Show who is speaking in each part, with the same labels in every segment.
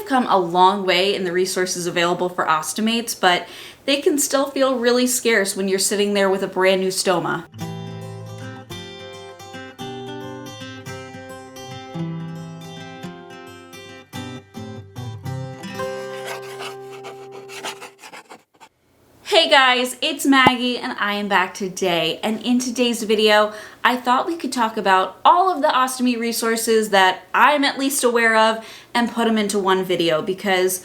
Speaker 1: come a long way in the resources available for ostomates, but they can still feel really scarce when you're sitting there with a brand new stoma. Hey guys, it's Maggie and I am back today, and in today's video I thought we could talk about all of the ostomy resources that I'm at least aware of and put them into one video, because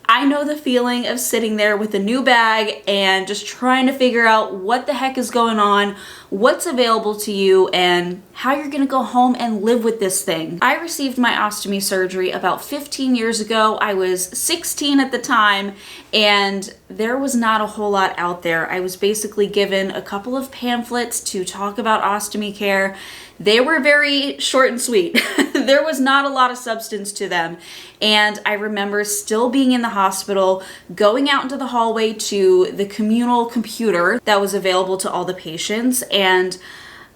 Speaker 1: I know the feeling of sitting there with a new bag and just trying to figure out what the heck is going on, what's available to you, and how you're gonna go home and live with this thing. I received my ostomy surgery about 15 years ago. I was 16 at the time, and there was not a whole lot out there. I was basically given a couple of pamphlets to talk about ostomy care. They were very short and sweet. There was not a lot of substance to them. And I remember still being in the hospital, going out into the hallway to the communal computer that was available to all the patients, and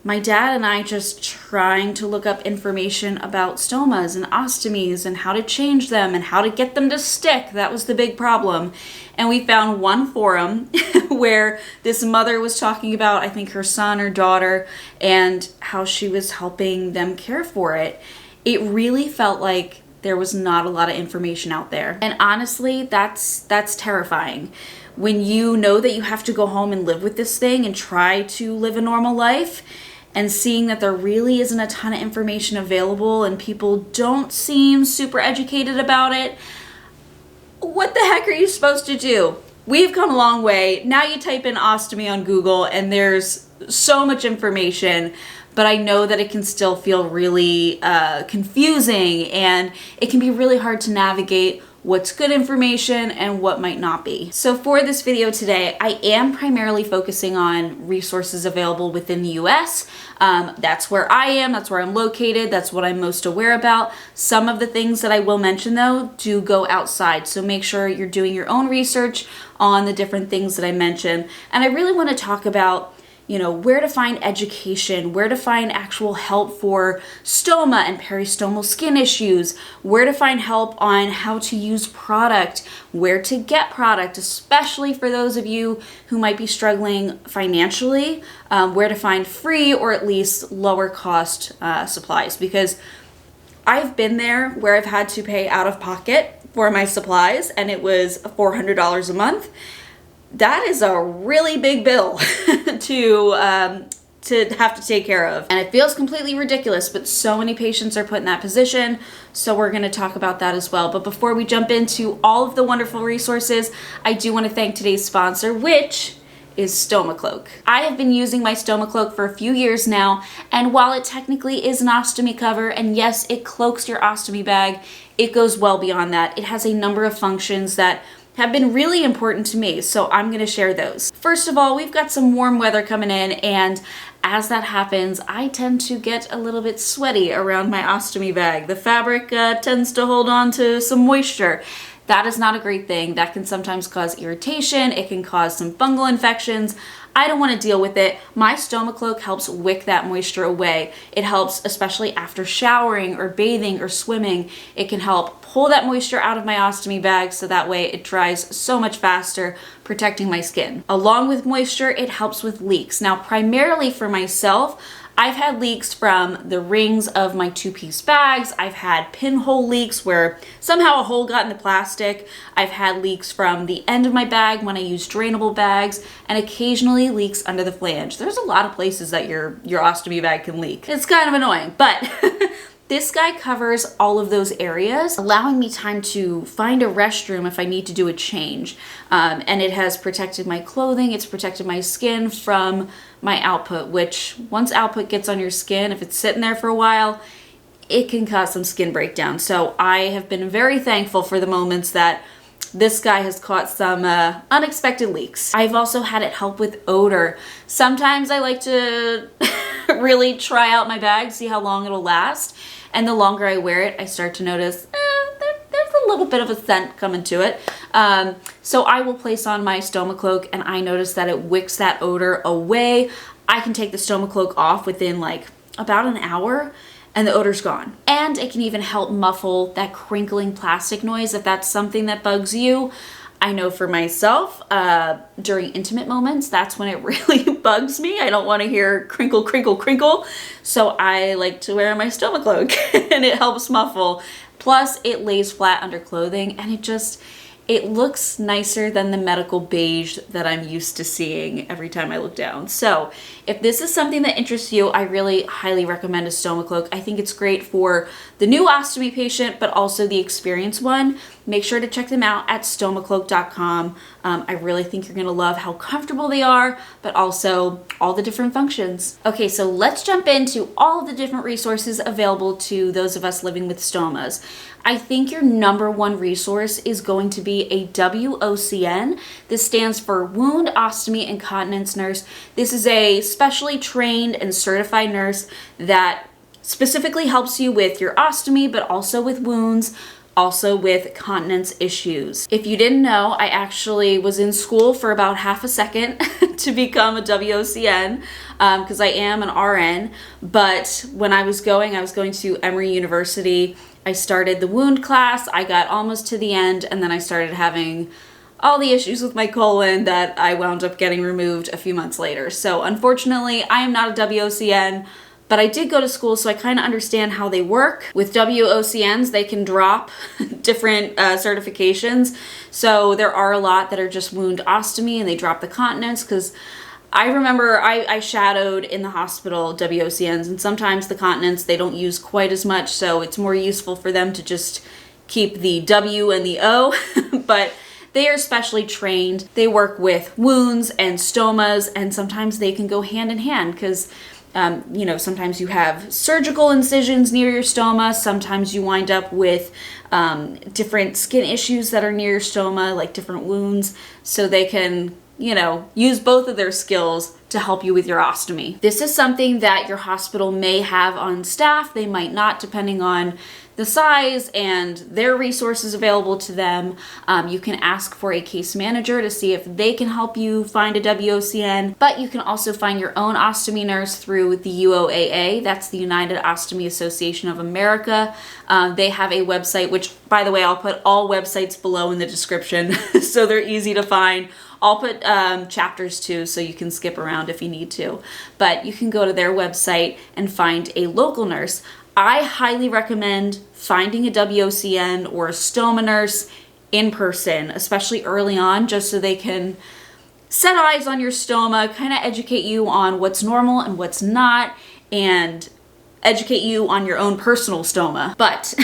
Speaker 1: my dad and I just trying to look up information about stomas and ostomies and how to change them and how to get them to stick. That was the big problem. And we found one forum where this mother was talking about, I think, her son or daughter and how she was helping them care for it. It really felt like there was not a lot of information out there. And honestly, that's terrifying. When you know that you have to go home and live with this thing and try to live a normal life, and seeing that there really isn't a ton of information available and people don't seem super educated about it, what the heck are you supposed to do? We've come a long way. Now you type in ostomy on Google and there's so much information, but I know that it can still feel really confusing, and it can be really hard to navigate what's good information and what might not be. So for this video today, I am primarily focusing on resources available within the US. That's where I am, that's where I'm located, that's what I'm most aware about. Some of the things that I will mention though do go outside, so make sure you're doing your own research on the different things that I mention. And I really want to talk about, you know, where to find education, where to find actual help for stoma and peristomal skin issues, where to find help on how to use product, where to get product, especially for those of you who might be struggling financially, where to find free or at least lower cost supplies, because I've been there where I've had to pay out of pocket for my supplies and it was $400 a month. That is a really big bill to have to take care of. And it feels completely ridiculous, but so many patients are put in that position. So we're gonna talk about that as well. But before we jump into all of the wonderful resources, I do wanna thank today's sponsor, which is Stoma Cloak. I have been using my Stoma Cloak for a few years now, and while it technically is an ostomy cover, and yes, it cloaks your ostomy bag, it goes well beyond that. It has a number of functions that have been really important to me, so I'm gonna share those. First of all, we've got some warm weather coming in, and as that happens, I tend to get a little bit sweaty around my ostomy bag. The fabric tends to hold on to some moisture. That is not a great thing. That can sometimes cause irritation. It can cause some fungal infections. I don't want to deal with it. My Stoma Cloak helps wick that moisture away. It helps, especially after showering or bathing or swimming. It can help pull that moisture out of my ostomy bag so that way it dries so much faster, protecting my skin. Along with moisture, it helps with leaks. Now, primarily for myself, I've had leaks from the rings of my two-piece bags. I've had pinhole leaks where somehow a hole got in the plastic. I've had leaks from the end of my bag when I use drainable bags, and occasionally leaks under the flange. There's a lot of places that your ostomy bag can leak. It's kind of annoying, but this guy covers all of those areas, allowing me time to find a restroom if I need to do a change. And it has protected my clothing, it's protected my skin from my output, which once output gets on your skin, if it's sitting there for a while, it can cause some skin breakdown. So I have been very thankful for the moments that this guy has caught some unexpected leaks. I've also had it help with odor. Sometimes I like to really try out my bag, see how long it'll last. And the longer I wear it, I start to notice there's a little bit of a scent coming to it. So I will place on my Stoma Cloak and I notice that it wicks that odor away. I can take the Stoma Cloak off within like about an hour and the odor's gone. And it can even help muffle that crinkling plastic noise if that's something that bugs you. I know for myself, during intimate moments, that's when it really bugs me. I don't want to hear crinkle, crinkle, crinkle. So I like to wear my Stoma cloak and it helps muffle. Plus it lays flat under clothing and it looks nicer than the medical beige that I'm used to seeing every time I look down. So if this is something that interests you, I really highly recommend a Stoma cloak. I think it's great for the new ostomy patient, but also the experienced one. Make sure to check them out at stomacloak.com. I really think you're gonna love how comfortable they are, but also all the different functions. Okay, so let's jump into all of the different resources available to those of us living with stomas. I think your number one resource is going to be a WOCN. This stands for Wound, Ostomy, and Continence Nurse. This is a specially trained and certified nurse that specifically helps you with your ostomy, but also with wounds, also with continence issues. If you didn't know, I actually was in school for about half a second to become a WOCN because I am an RN, but when I was going to Emory University. I started the wound class, I got almost to the end, and then I started having all the issues with my colon that I wound up getting removed a few months later. So unfortunately, I am not a WOCN, but I did go to school, so I kind of understand how they work. With WOCNs, they can drop different certifications. So there are a lot that are just wound ostomy and they drop the continence, because I remember I shadowed in the hospital WOCNs, and sometimes the continence they don't use quite as much, so it's more useful for them to just keep the W and the O, but they are specially trained. They work with wounds and stomas, and sometimes they can go hand in hand because sometimes you have surgical incisions near your stoma, sometimes you wind up with different skin issues that are near your stoma, like different wounds, so they can use both of their skills to help you with your ostomy. This is something that your hospital may have on staff. They might not, depending on the size and their resources available to them. You can ask for a case manager to see if they can help you find a WOCN, but you can also find your own ostomy nurse through the UOAA. That's the United Ostomy Association of America. They have a website, which, by the way, I'll put all websites below in the description so they're easy to find. I'll put chapters too, so you can skip around if you need to. But you can go to their website and find a local nurse. I highly recommend finding a WOCN or a stoma nurse in person, especially early on, just so they can set eyes on your stoma, kind of educate you on what's normal and what's not, and educate you on your own personal stoma. But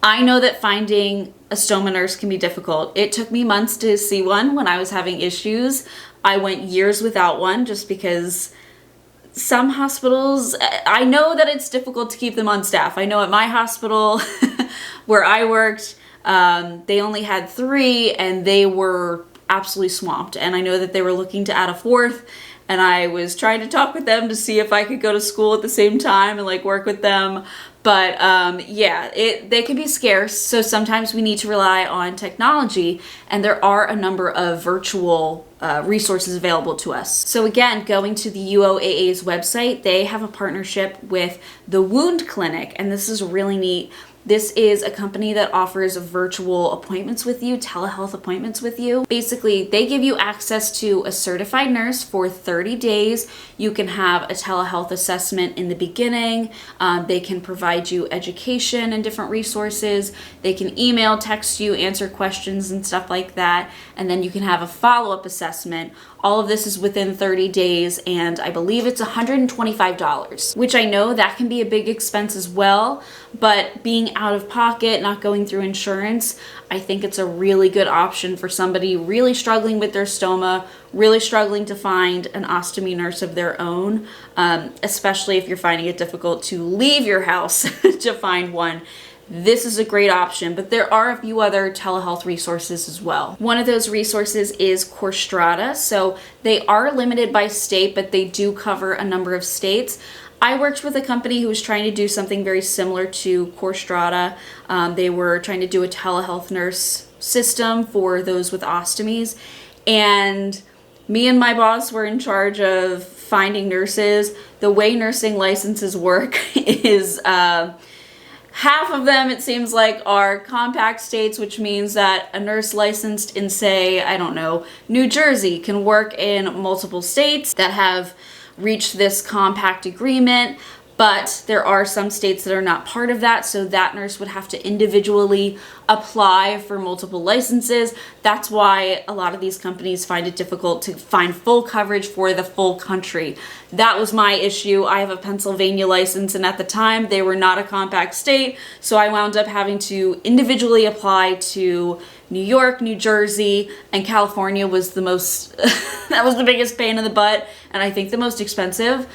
Speaker 1: I know that finding a stoma nurse can be difficult. It took me months to see one when I was having issues. I went years without one just because some hospitals, I know that it's difficult to keep them on staff. I know at my hospital where I worked, they only had 3 and they were absolutely swamped. And I know that they were looking to add a 4th, and I was trying to talk with them to see if I could go to school at the same time and like work with them. But yeah, they can be scarce, so sometimes we need to rely on technology, and there are a number of virtual resources available to us. So again, going to the UOAA's website, they have a partnership with the Wound Clinic, and this is really neat. This is a company that offers virtual appointments with you, telehealth appointments with you. Basically, they give you access to a certified nurse for 30 days. You can have a telehealth assessment in the beginning. They can provide you education and different resources. They can email, text you, answer questions and stuff like that. And then you can have a follow-up assessment. All of this is within 30 days, and I believe it's $125, which I know that can be a big expense as well, but being out of pocket, not going through insurance, I think it's a really good option for somebody really struggling with their stoma, really struggling to find an ostomy nurse of their own, especially if you're finding it difficult to leave your house to find one. This is a great option, but there are a few other telehealth resources as well. One of those resources is CoreStrata. So they are limited by state, but they do cover a number of states. I worked with a company who was trying to do something very similar to CoreStrata. They were trying to do a telehealth nurse system for those with ostomies, and me and my boss were in charge of finding nurses. The way nursing licenses work is half of them, it seems like, are compact states, which means that a nurse licensed in, say, I don't know, New Jersey can work in multiple states that have reached this compact agreement. But there are some states that are not part of that, so that nurse would have to individually apply for multiple licenses. That's why a lot of these companies find it difficult to find full coverage for the full country. That was my issue. I have a Pennsylvania license, and at the time they were not a compact state, so I wound up having to individually apply to New York, New Jersey, and California was the most, that was the biggest pain in the butt, and I think the most expensive.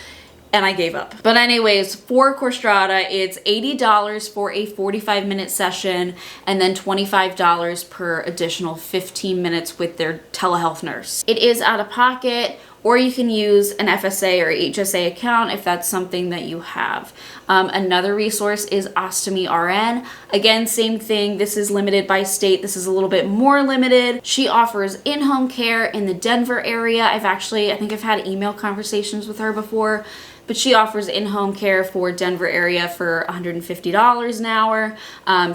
Speaker 1: And I gave up. But anyways, for Core-Strata, it's $80 for a 45-minute session and then $25 per additional 15 minutes with their telehealth nurse. It is out of pocket, or you can use an FSA or HSA account if that's something that you have. Another resource is Ostomy RN. Again, same thing. This is limited by state. This is a little bit more limited. She offers in-home care in the Denver area. I think I've had email conversations with her before, but she offers in-home care for Denver area for $150 an hour.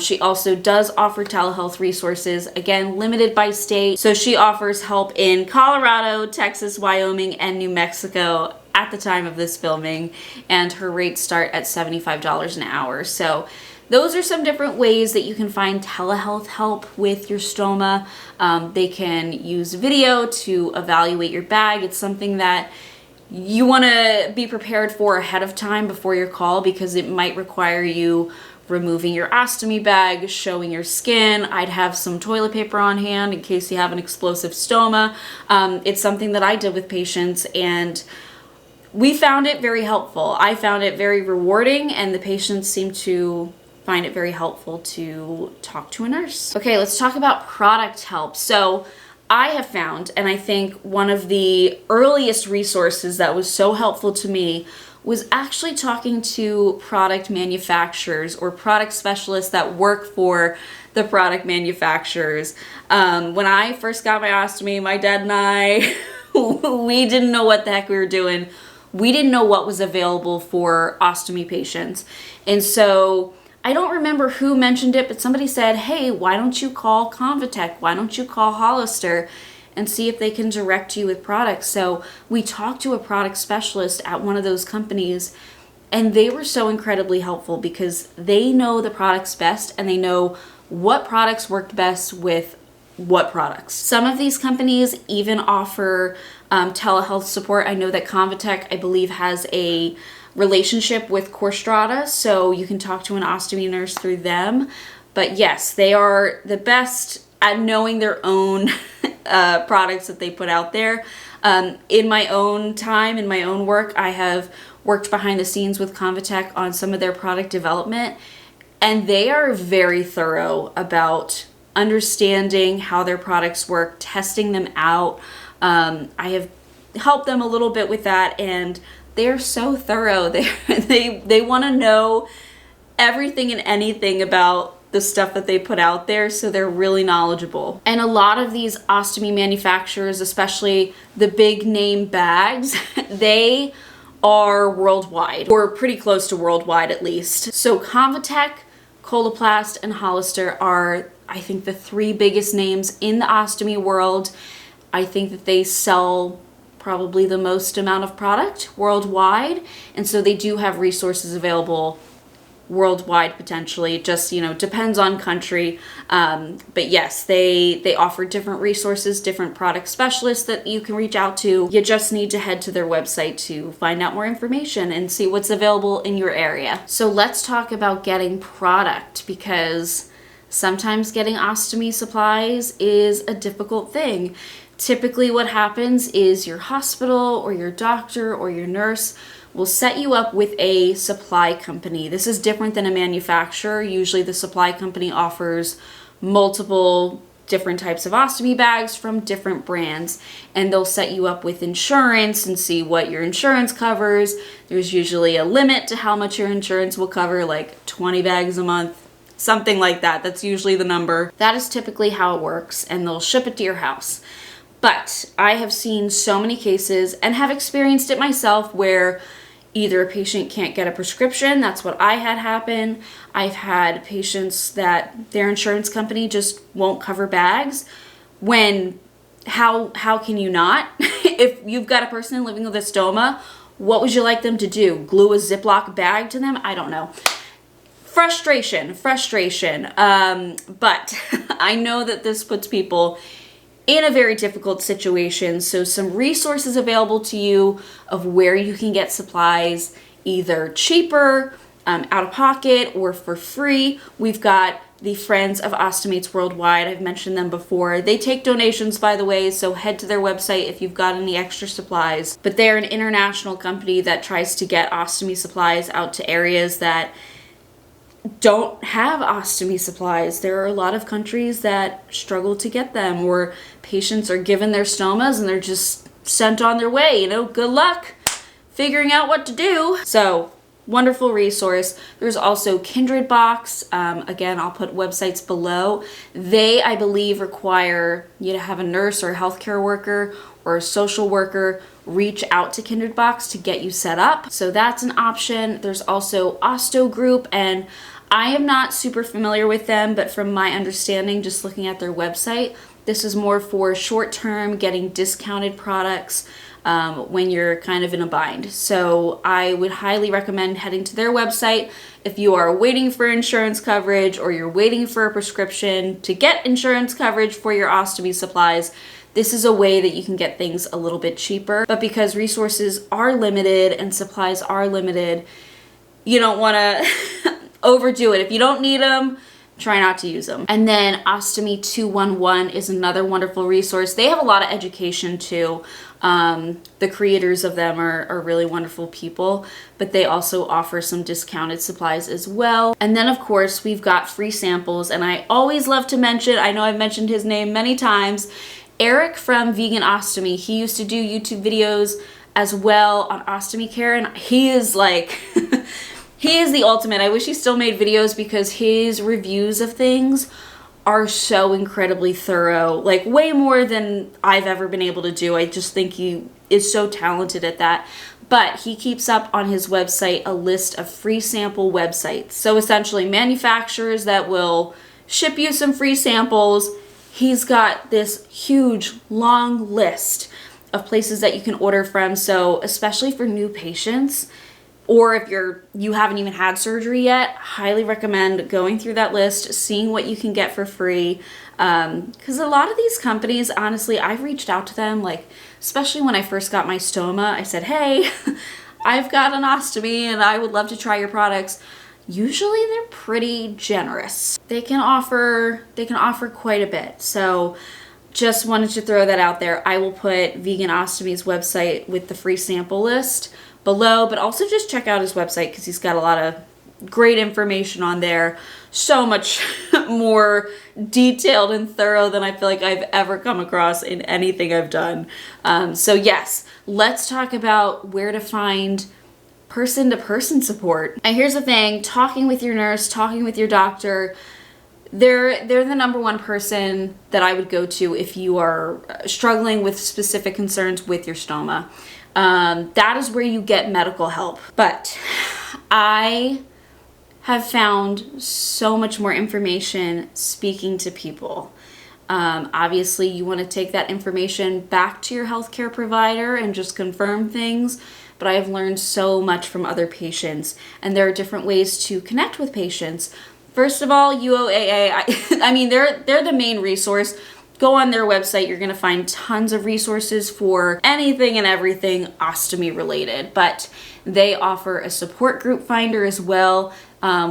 Speaker 1: She also does offer telehealth resources, again, limited by state. So she offers help in Colorado, Texas, Wyoming, and New Mexico at the time of this filming, and her rates start at $75 an hour. So those are some different ways that you can find telehealth help with your stoma. They can use video to evaluate your bag. It's something that you want to be prepared for ahead of time before your call, because it might require you removing your ostomy bag, showing your skin. I'd have some toilet paper on hand in case you have an explosive stoma. It's something that I did with patients, and we found it very helpful. I found it very rewarding, and the patients seem to find it very helpful to talk to a nurse. Okay, let's talk about product help. So I have found, and I think one of the earliest resources that was so helpful to me was actually talking to product manufacturers or product specialists that work for the product manufacturers. When I first got my ostomy, my dad and I, we didn't know what the heck we were doing. We didn't know what was available for ostomy patients. And so I don't remember who mentioned it, but somebody said, hey, why don't you call Convatec? Why don't you call Hollister and see if they can direct you with products? So we talked to a product specialist at one of those companies, and they were so incredibly helpful because they know the products best and they know what products worked best with what products. Some of these companies even offer telehealth support. I know that Convatec, I believe, has a relationship with Core-Strata, so you can talk to an ostomy nurse through them. But yes, they are the best at knowing their own products that they put out there. In my own time, in my own work, I have worked behind the scenes with Convatec on some of their product development, and they are very thorough about understanding how their products work, testing them out. I have helped them a little bit with that, and they're so thorough. They want to know everything and anything about the stuff that they put out there, so they're really knowledgeable. And a lot of these ostomy manufacturers, especially the big name bags, they are worldwide, or pretty close to worldwide at least. So Convatec, Coloplast, and Hollister are, I think, the three biggest names in the ostomy world. I think that they sell probably the most amount of product worldwide, and so they do have resources available worldwide potentially. It just, depends on country, but yes, they offer different resources, different product specialists that you can reach out to. You just need to head to their website to find out more information and see what's available in your area. So let's talk about getting product, because sometimes getting ostomy supplies is a difficult thing. Typically what happens is your hospital or your doctor or your nurse will set you up with a supply company. This is different than a manufacturer. Usually the supply company offers multiple different types of ostomy bags from different brands, and they'll set you up with insurance and see what your insurance covers. There's usually a limit to how much your insurance will cover, like 20 bags a month, something like that. That's usually the number. That is typically how it works, and they'll ship it to your house. But I have seen so many cases and have experienced it myself where either a patient can't get a prescription. That's what I had happen. I've had patients that their insurance company just won't cover bags. When how can you not? If you've got a person living with a stoma, what would you like them to do? Glue a Ziploc bag to them? I don't know. Frustration. But I know that this puts people in a very difficult situation. So some resources available to you of where you can get supplies, either cheaper, out of pocket, or for free. We've got the Friends of Ostomates Worldwide. I've mentioned them before. They take donations, by the way, so head to their website if you've got any extra supplies. But they're an international company that tries to get ostomy supplies out to areas that don't have ostomy supplies. There are a lot of countries that struggle to get them, or patients are given their stomas and they're just sent on their way. You know, good luck figuring out what to do. So, wonderful resource. There's also Kindred Box. Again, I'll put websites below. They, I believe, require you to have a nurse or a healthcare worker or a social worker reach out to Kindred Box to get you set up. So that's an option. There's also Osto Group, and I am not super familiar with them, but from my understanding, just looking at their website, this is more for short-term getting discounted products when you're kind of in a bind. So I would highly recommend heading to their website if you are waiting for insurance coverage or you're waiting for a prescription to get insurance coverage for your ostomy supplies. This is a way that you can get things a little bit cheaper. But because resources are limited and supplies are limited, you don't want to overdo it. If you don't need them, try not to use them. And then Ostomy 211 is another wonderful resource. They have a lot of education too. The creators of them are really wonderful people, but they also offer some discounted supplies as well. And then of course we've got free samples, and I always love to mention, I know I've mentioned his name many times, Eric from Vegan Ostomy. He used to do YouTube videos as well on ostomy care, and he is like, he is the ultimate. I wish he still made videos because his reviews of things are so incredibly thorough, like way more than I've ever been able to do. I just think he is so talented at that. But he keeps up on his website a list of free sample websites. So essentially manufacturers that will ship you some free samples. He's got this huge long list of places that you can order from. So especially for new patients, or if you haven't even had surgery yet, highly recommend going through that list, seeing what you can get for free. Because a lot of these companies, honestly, I've reached out to them, like, especially when I first got my stoma, I said, hey, I've got an ostomy and I would love to try your products. Usually they're pretty generous. They can offer quite a bit. So just wanted to throw that out there. I will put Vegan Ostomy's website with the free sample list below, but also just check out his website because he's got a lot of great information on there. So much more detailed and thorough than I feel like I've ever come across in anything I've done. So yes, let's talk about where to find person-to-person support. And here's the thing, talking with your nurse, talking with your doctor, they're the number one person that I would go to if you are struggling with specific concerns with your stoma. That is where you get medical help. But I have found so much more information speaking to people. Obviously, you want to take that information back to your healthcare provider and just confirm things. But I have learned so much from other patients, and there are different ways to connect with patients. First of all, UOAA, I mean, they're the main resource. Go on their website, you're gonna find tons of resources for anything and everything ostomy related, but they offer a support group finder as well,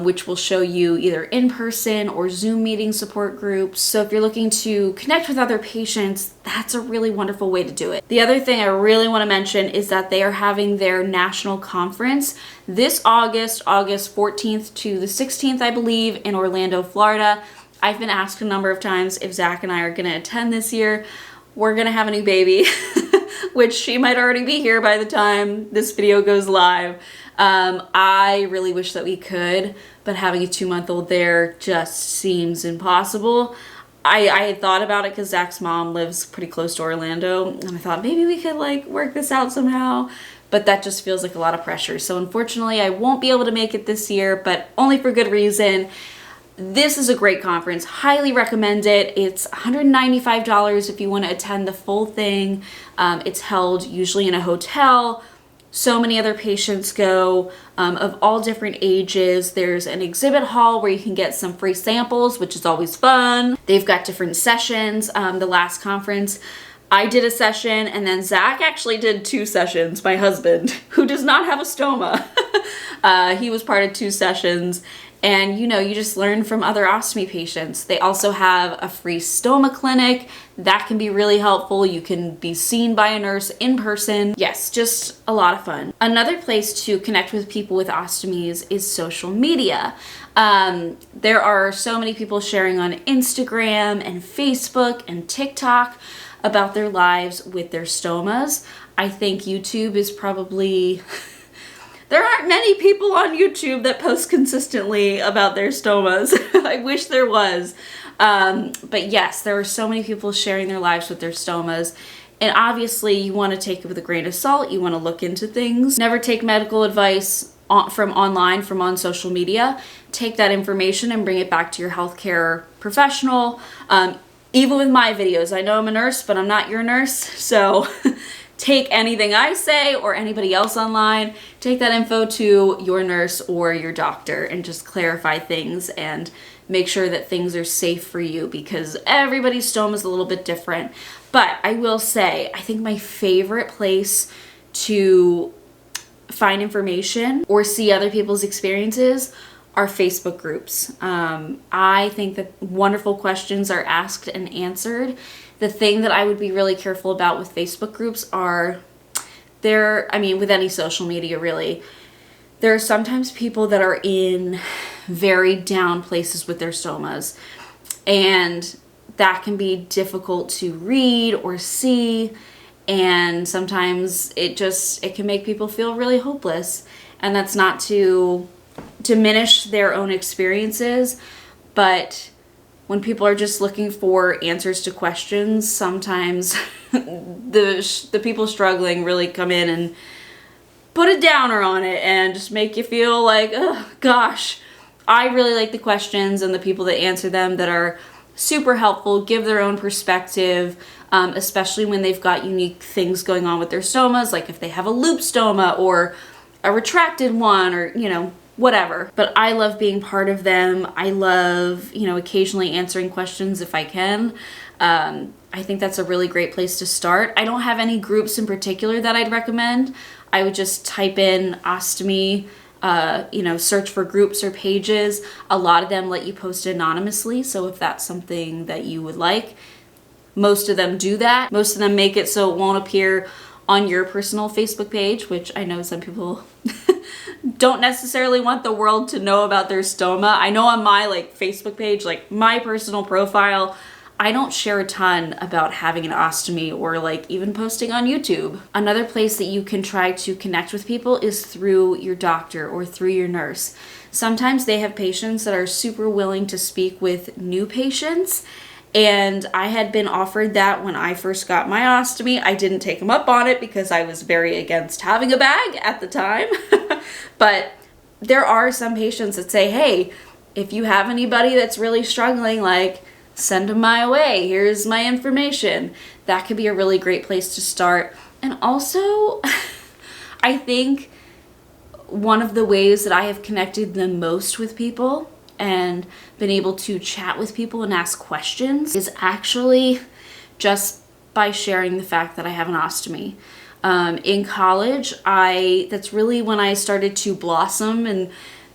Speaker 1: which will show you either in-person or Zoom meeting support groups. So if you're looking to connect with other patients, that's a really wonderful way to do it. The other thing I really wanna mention is that they are having their national conference this August 14th to the 16th, I believe, in Orlando, Florida. I've been asked a number of times if Zach and I are gonna attend this year. We're gonna have a new baby, which she might already be here by the time this video goes live. I really wish that we could, but having a 2-month-old there just seems impossible. I had thought about it because Zach's mom lives pretty close to Orlando, and I thought maybe we could like work this out somehow, but that just feels like a lot of pressure. So unfortunately, I won't be able to make it this year, but only for good reason. This is a great conference. Highly recommend it. It's $195 if you want to attend the full thing. It's held usually in a hotel. So many other patients go of all different ages. There's an exhibit hall where you can get some free samples, which is always fun. They've got different sessions. The last conference, I did a session, and then Zach actually did 2 sessions, my husband, who does not have a stoma. He was part of 2 sessions. And you know, you just learn from other ostomy patients. They also have a free stoma clinic. That can be really helpful. You can be seen by a nurse in person. Yes, just a lot of fun. Another place to connect with people with ostomies is social media. There are so many people sharing on Instagram and Facebook and TikTok about their lives with their stomas. I think YouTube is probably... There aren't many people on YouTube that post consistently about their stomas. I wish there was. But yes, there are so many people sharing their lives with their stomas. And obviously you want to take it with a grain of salt. You want to look into things. Never take medical advice from online, from on social media. Take that information and bring it back to your healthcare professional. Even with my videos, I know I'm a nurse, but I'm not your nurse. So take anything I say or anybody else online, take that info to your nurse or your doctor and just clarify things and make sure that things are safe for you, because everybody's stoma is a little bit different. But I will say, I think my favorite place to find information or see other people's experiences are Facebook groups. I think that wonderful questions are asked and answered. The thing that I would be really careful about with Facebook groups are with any social media really, there are sometimes people that are in very down places with their stomas, and that can be difficult to read or see, and sometimes it can make people feel really hopeless. And that's not to diminish their own experiences, but when people are just looking for answers to questions, sometimes the people struggling really come in and put a downer on it and just make you feel like, oh gosh. I really like the questions and the people that answer them that are super helpful, give their own perspective, especially when they've got unique things going on with their stomas, like if they have a loop stoma or a retracted one, or whatever. But I love being part of them. I love, occasionally answering questions if I can. I think that's a really great place to start. I don't have any groups in particular that I'd recommend. I would just type in ostomy, search for groups or pages. A lot of them let you post anonymously. So if that's something that you would like, most of them do that. Most of them make it so it won't appear on your personal Facebook page, which I know some people don't necessarily want the world to know about their stoma. I know on my Facebook page, my personal profile, I don't share a ton about having an ostomy or even posting on YouTube. Another place that you can try to connect with people is through your doctor or through your nurse. Sometimes they have patients that are super willing to speak with new patients, and I had been offered that when I first got my ostomy. I didn't take them up on it because I was very against having a bag at the time. But there are some patients that say, hey, if you have anybody that's really struggling, send them my way. Here's my information. That could be a really great place to start. And also, I think one of the ways that I have connected the most with people and been able to chat with people and ask questions is actually just by sharing the fact that I have an ostomy. In college, that's really when I started to blossom and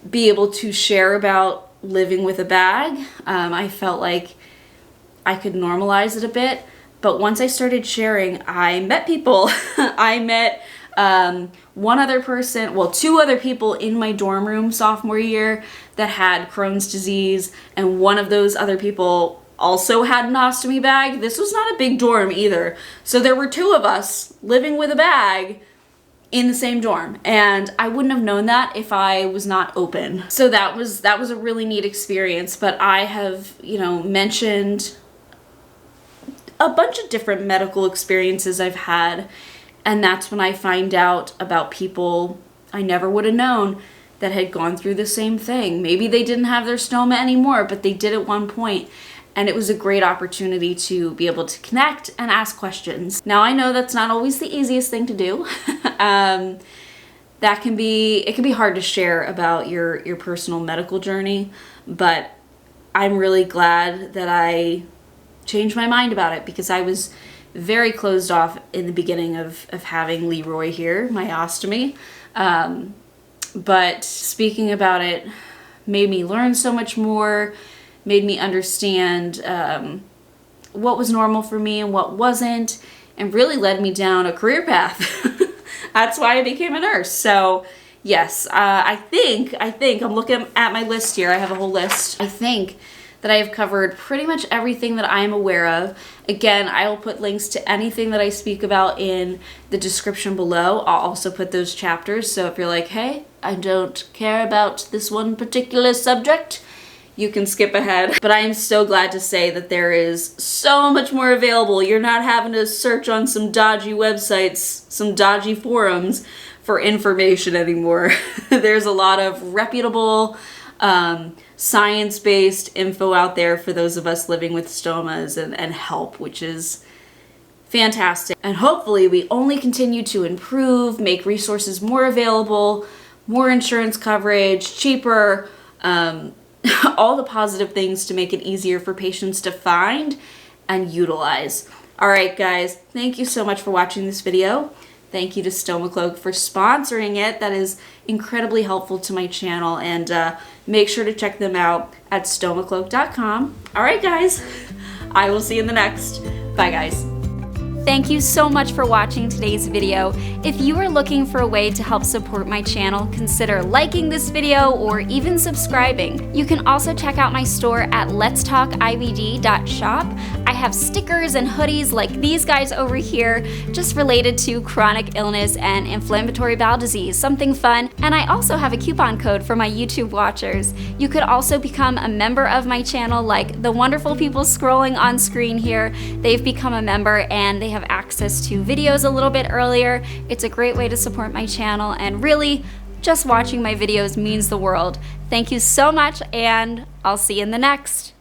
Speaker 1: be able to share about living with a bag. I felt like I could normalize it a bit, but once I started sharing, I met people. I met two other people in my dorm room sophomore year that had Crohn's disease, and one of those other people also had an ostomy bag. This was not a big dorm either, so there were 2 of us living with a bag in the same dorm, and I wouldn't have known that if I was not open. So that was a really neat experience. But I have mentioned a bunch of different medical experiences I've had, and that's when I find out about people I never would have known that had gone through the same thing. Maybe they didn't have their stoma anymore, but they did at one point, and it was a great opportunity to be able to connect and ask questions. Now, I know that's not always the easiest thing to do. It can be hard to share about your personal medical journey, but I'm really glad that I changed my mind about it, because I was very closed off in the beginning of having Leroy here, my ostomy. But speaking about it made me learn so much more, made me understand what was normal for me and what wasn't, and really led me down a career path. That's why I became a nurse. So yes, I think I'm looking at my list here. I have a whole list. I think that I have covered pretty much everything that I am aware of. Again, I will put links to anything that I speak about in the description below. I'll also put those chapters, so if you're like, hey, I don't care about this one particular subject, you can skip ahead. But I am so glad to say that there is so much more available. You're not having to search on some dodgy websites, some dodgy forums for information anymore. There's a lot of reputable, science-based info out there for those of us living with stomas and help, which is fantastic. And hopefully we only continue to improve, make resources more available, more insurance coverage, cheaper, all the positive things to make it easier for patients to find and utilize. All right, guys, thank you so much for watching this video. Thank you to StomaCloak for sponsoring it. That is incredibly helpful to my channel, and make sure to check them out at stomacloak.com. All right, guys, I will see you in the next. Bye, guys. Thank you so much for watching today's video. If you are looking for a way to help support my channel, consider liking this video or even subscribing. You can also check out my store at LetsTalkIBD.shop. I have stickers and hoodies like these guys over here, just related to chronic illness and inflammatory bowel disease, something fun. And I also have a coupon code for my YouTube watchers. You could also become a member of my channel, like the wonderful people scrolling on screen here. They've become a member and they have access to videos a little bit earlier. It's a great way to support my channel, and really, just watching my videos means the world. Thank you so much, and I'll see you in the next.